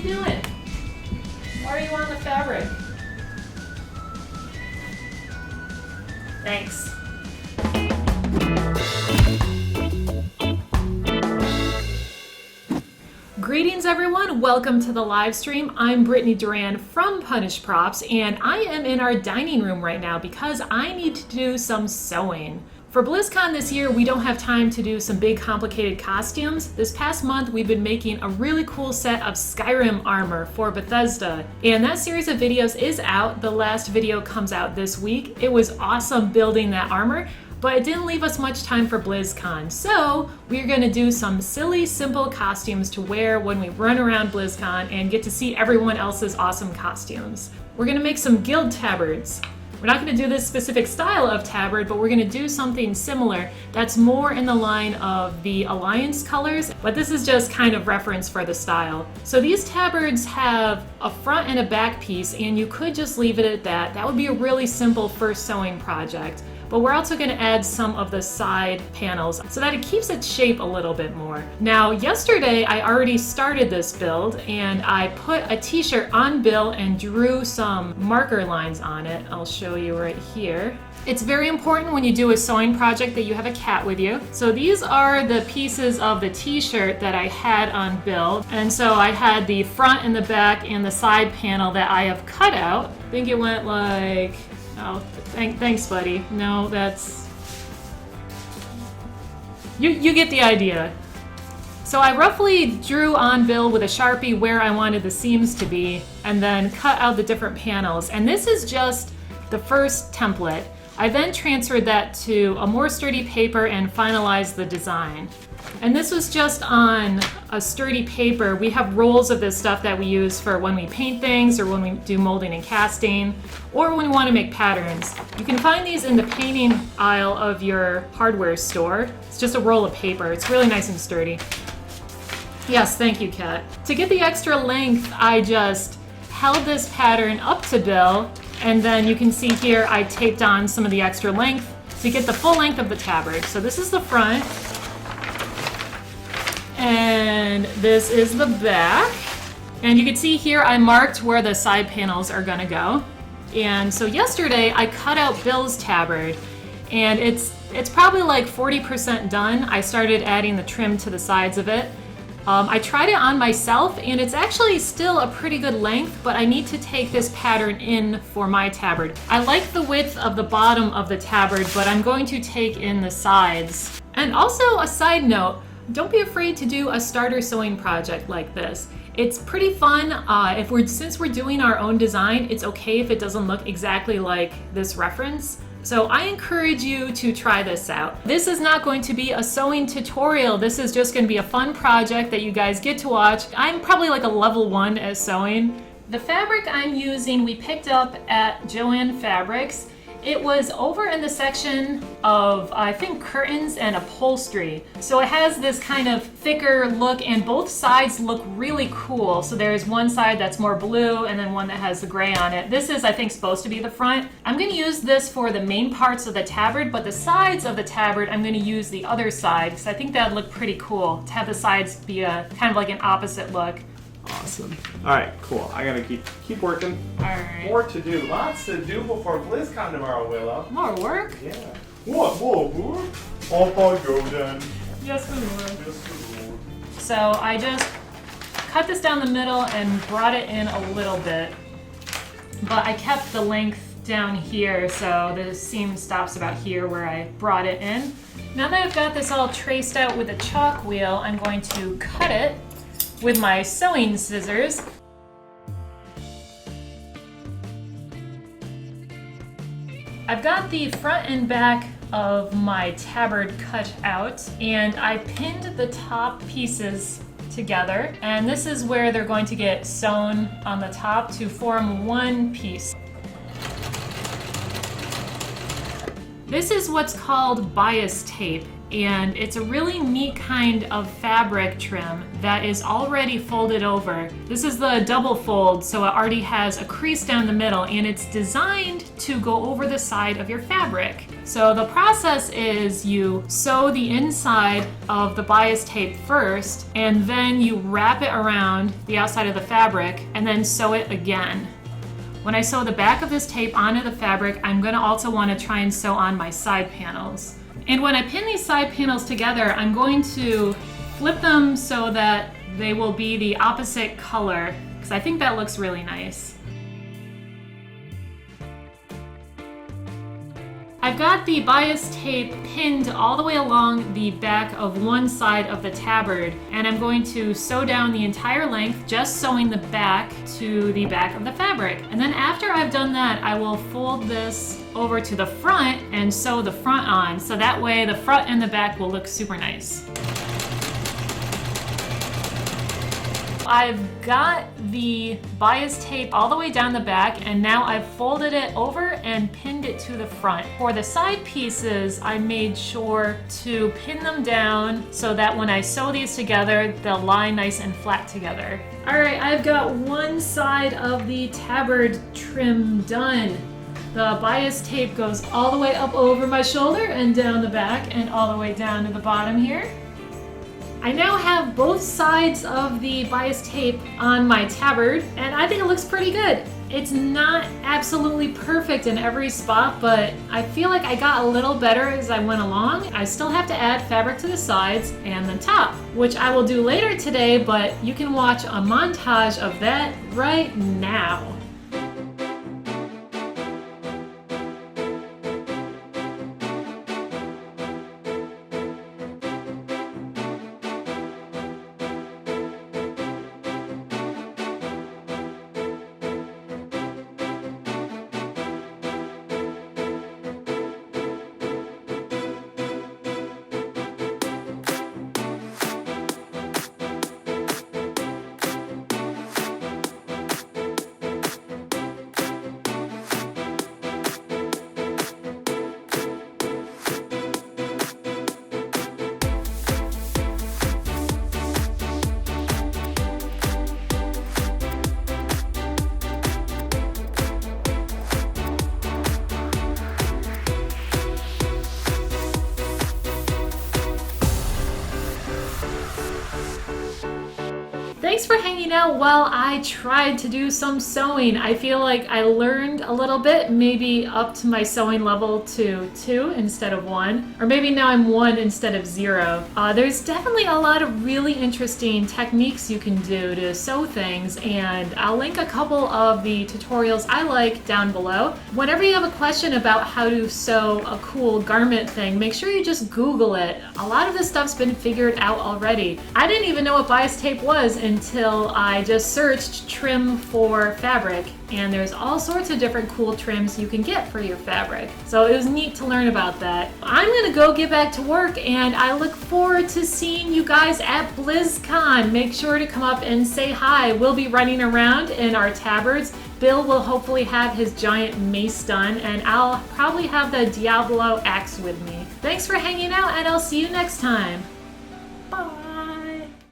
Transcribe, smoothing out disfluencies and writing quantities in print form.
you doing? Why are you on the fabric? Thanks. Greetings everyone, welcome to the live stream. I'm Brittany Duran from Punish Props, and I am in our dining room right now because I need to do some sewing. For BlizzCon this year, we don't have time to do some big complicated costumes. This past month, we've been making a really cool set of Skyrim armor for Bethesda, and that series of videos is out. The last video comes out this week. It was awesome building that armor, but it didn't leave us much time for BlizzCon. So we're gonna do some silly, simple costumes to wear when we run around BlizzCon and get to see everyone else's awesome costumes. We're gonna make some guild tabards. We're not gonna do this specific style of tabard, but we're gonna do something similar that's more in the line of the Alliance colors, but this is just kind of reference for the style. So these tabards have a front and a back piece, and you could just leave it at that. That would be a really simple first sewing project. But we're also going to add some of the side panels so that it keeps its shape a little bit more. Now, yesterday I already started this build and I put a t-shirt on Bill and drew some marker lines on it. I'll show you right here. It's very important when you do a sewing project that you have a cat with you. So these are the pieces of the t-shirt that I had on Bill. And so I had the front and the back and the side panel that I have cut out. I think it went like... Oh, thanks, buddy. No, that's... You get the idea. So I roughly drew on Bill with a Sharpie where I wanted the seams to be, and then cut out the different panels. And this is just the first template. I then transferred that to a more sturdy paper and finalized the design. And this was just on a sturdy paper. We have rolls of this stuff that we use for when we paint things or when we do molding and casting, or when we want to make patterns. You can find these in the painting aisle of your hardware store. It's just a roll of paper. It's really nice and sturdy. Yes, thank you, Kat. To get the extra length, I just held this pattern up to Bill, and then you can see here I taped on some of the extra length to get the full length of the tabard. So this is the front. And this is the back. And you can see here I marked where the side panels are gonna go. And so yesterday I cut out Bill's tabard, and it's probably like 40% done. I started adding the trim to the sides of it. I tried it on myself, and it's actually still a pretty good length, but I need to take this pattern in for my tabard. I like the width of the bottom of the tabard, but I'm going to take in the sides. And also a side note, don't be afraid to do a starter sewing project like this. It's pretty fun. Since we're doing our own design, it's okay if it doesn't look exactly like this reference. So I encourage you to try this out. This is not going to be a sewing tutorial. This is just going to be a fun project that you guys get to watch. I'm probably like a level 1 at sewing. The fabric I'm using, we picked up at Joann Fabrics. It was over in the section of, I think, curtains and upholstery. So it has this kind of thicker look, and both sides look really cool. So there's one side that's more blue and then one that has the gray on it. This is, I think, supposed to be the front. I'm going to use this for the main parts of the tabard, but the sides of the tabard, I'm going to use the other side because I think that'd look pretty cool to have the sides be a kind of like an opposite look. Awesome. All right, cool. I gotta keep working. All right. More to do. Lots to do before BlizzCon tomorrow, Willow. More work? Yeah. What? More work? Off I go then. Yes, we will. Yes, we will. So I just cut this down the middle and brought it in a little bit, but I kept the length down here, so the seam stops about here where I brought it in. Now that I've got this all traced out with a chalk wheel, I'm going to cut it with my sewing scissors. I've got the front and back of my tabard cut out, and I pinned the top pieces together, and this is where they're going to get sewn on the top to form one piece. This is what's called bias tape. and it's a really neat kind of fabric trim that is already folded over. This is the double fold, so it already has a crease down the middle, and it's designed to go over the side of your fabric. So the process is you sew the inside of the bias tape first, and then you wrap it around the outside of the fabric, and then sew it again. When I sew the back of this tape onto the fabric, I'm going to also want to try and sew on my side panels. And when I pin these side panels together, I'm going to flip them so that they will be the opposite color, because I think that looks really nice. I've got the bias tape pinned all the way along the back of one side of the tabard, and I'm going to sew down the entire length, just sewing the back to the back of the fabric. And then after I've done that, I will fold this over to the front and sew the front on, so that way the front and the back will look super nice. I've got the bias tape all the way down the back, and now I've folded it over and pinned it to the front. For the side pieces, I made sure to pin them down so that when I sew these together, they'll lie nice and flat together. Alright, I've got one side of the tabard trim done. The bias tape goes all the way up over my shoulder and down the back and all the way down to the bottom here. I now have both sides of the bias tape on my tabard, and I think it looks pretty good. It's not absolutely perfect in every spot, but I feel like I got a little better as I went along. I still have to add fabric to the sides and the top, which I will do later today, but you can watch a montage of that right now. Thanks for hanging out while I tried to do some sewing. I feel like I learned a little bit, maybe up to my sewing level to 2 instead of 1, or maybe now I'm 1 instead of 0. There's definitely a lot of really interesting techniques you can do to sew things, and I'll link a couple of the tutorials I like down below. Whenever you have a question about how to sew a cool garment thing, make sure you just Google it. A lot of this stuff's been figured out already. I didn't even know what bias tape was until I just searched trim for fabric, and there's all sorts of different cool trims you can get for your fabric. So it was neat to learn about that. I'm gonna go get back to work, and I look forward to seeing you guys at BlizzCon. Make sure to come up and say hi. We'll be running around in our tabards. Bill will hopefully have his giant mace done, and I'll probably have the Diablo axe with me. Thanks for hanging out, and I'll see you next time.